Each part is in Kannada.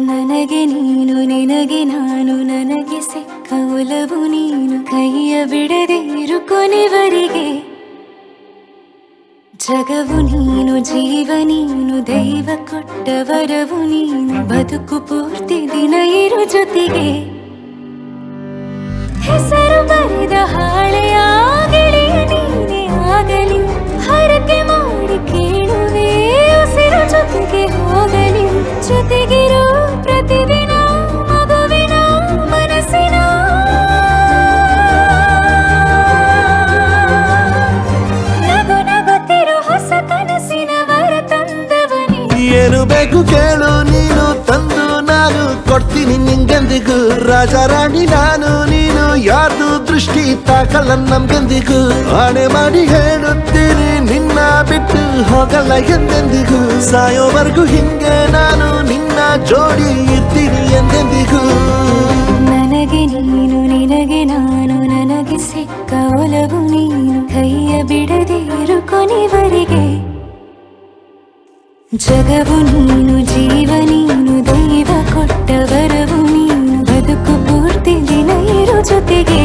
ನನಗೆ ನೀನು ನಿನಗೆ ನಾನು ನನಗೆ ಸಿಕ್ಕ ಒಲವು ನೀನು ಕೈಯ ಬಿಡದೆ ಇರು ಕೊನೆವರೆಗೆ ಜಗವು ನೀನು ಜೀವ ನೀನು ದೈವ ಕೊಟ್ಟ ವರವು ನೀನು ಬದುಕು ಪೂರ್ತಿ ದಿನ ಇರು ಜೊತೆಗೆ ಹೆಸರು ಬರೆದ ಹಾಳೆಯ ಗೆಳೆಯ ನೀನೇ ಆಗಲಿ ಹರಕೆ ಮಾಡಿ ಕೇಳುವೆ ಉಸಿರು ಜೊತೆಗೆ ಹೋಗಲಿ ಜೊತೆಗಿರೋ ಪ್ರತಿದಿನ ಮಗುವಿನ ಮನಸ್ಸಿನ ನಗು ನಗುತ್ತಿರೋ ಹೊಸ ಕನಸಿನ ವರ ತಂದವನೇ ಏನು ಬೇಕು ಕೇಳು ನೀನು ತಂದು ನಾನು ಕೊಡ್ತೀನಿ ನಿಂಗೆಂದಿಗೂ ರಾಜ ರಾಣಿ ನಾನು ನೀನು ಯಾರ್ದು ದೃಷ್ಟಿ ತಾಕಲ್ಲ ನಮ್ಗೆಂದಿಗೂ ಆಣೆ ಮಾಡಿ ಹೇಳುತ್ತೀನಿ ನಿನ್ನ ಬಿಟ್ಟು ಹೋಗಲ್ಲ ಎಂದೆಂದಿಗೂ ಸಾಯೋವರೆಗೂ ಹಿಂಗೆ ನಾನು ನಿನ್ನ ಜೋಡಿ ಇರ್ತೀನಿ ಎಂದೆಂದಿಗೂ ನನಗೆ ನೀನು ನಿನಗೆ ನಾನು ನನಗೆ ಸಿಕ್ಕ ಒಲವು ನೀನು ಕೈಯ ಬಿಡದೆ ಇರು ಕೊನೆವರೆಗೆ ಜಗವು ನೀನು ಜೀವ ನೀನು ದೈವ ಕೊಟ್ಟ ವರವು ನೀನು ಬದುಕು ಪೂರ್ತಿ ದಿನ ಇರು ಜೊತೆಗೆ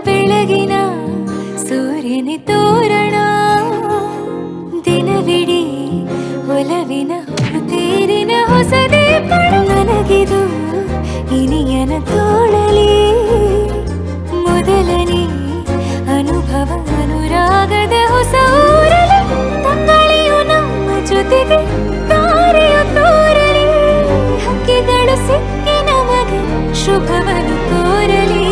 ಬೆಳಗಿನ ಸೂರ್ಯನ ತೋರಣ ದಿನವಿಡೀ ಒಲವಿನ ತೇರಿನ ಹೊಸದೇ ನನಗಿದು ಇನಿಯನ ತೋಳಲಿ ಮೊದಲನೇ ಅನುಭವ ಅನುರಾಗದ ಹೊಸ ಊರಲಿ ತಂಗಳಿಯು ನಮ್ಮ ಜೊತೆಗೆ ತಾರೆಯು ತೋರಲಿ ಹಕ್ಕಿಗಳು ಸಿಕ್ಕಿ ನಮಗೆ ಶುಭವನ್ನು ಕೋರಲಿ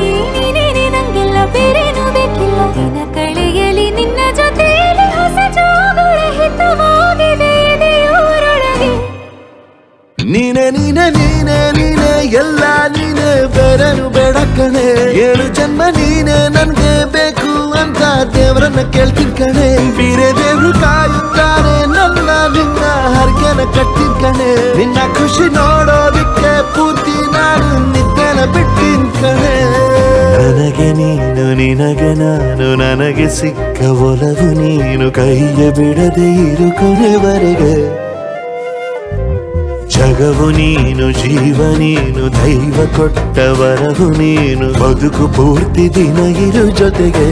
ಬೇರೇನು ಬೇಕಿಲ್ಲ ದಿನ ಕಳೆಯಲಿ ನಿನ್ನ ಜೊತೆಯಲ್ಲಿ ಹೊಸ ಜೋಗುಳ ಹಿತವಾಗಿದೆ ದೇವರೊಳಗೆ ನೀನೆ ನೀನೆ ನೀನೆ ನೀನೆ ಎಲ್ಲ ನೀನೆ ಬೇರೆನು ಬೇಡ ಕಣೆ 7 ಜನ್ಮ ನೀನೆ ನನ್ಗೆ ಬೇಕು ಅಂತ ದೇವರನ್ನ ಕೇಳ್ತೀನಿ ಕಣೆ ಬೇರೆ ದೇವ್ರು ಕಾಯುತ್ತಾರೆ ನನ್ನ ನಿನ್ನ ಹರಕೆನ ಕಟ್ಟಿನ ಕಣೆ ನಿನ್ನ ಖುಷಿ ನೋಡೋದಿಕ್ಕೆ ಪೂರ್ತಿ ನಾನು ನಿದ್ದೆನ ಬಿಟ್ಟಿನ ಕಣೆ ನನಗೆ ನೀನು ನಿನಗೆ ನಾನು ನನಗೆ ಸಿಕ್ಕ ಒಲವು ನೀನು ಕೈಯ ಬಿಡದೆ ಇರು ಕೊನೆವರೆಗೆ ಜಗವು ನೀನು ಜೀವ ನೀನು ದೈವ ಕೊಟ್ಟ ವರವು ನೀನು ಬದುಕು ಪೂರ್ತಿ ದಿನ ಇರು ಜೊತೆಗೆ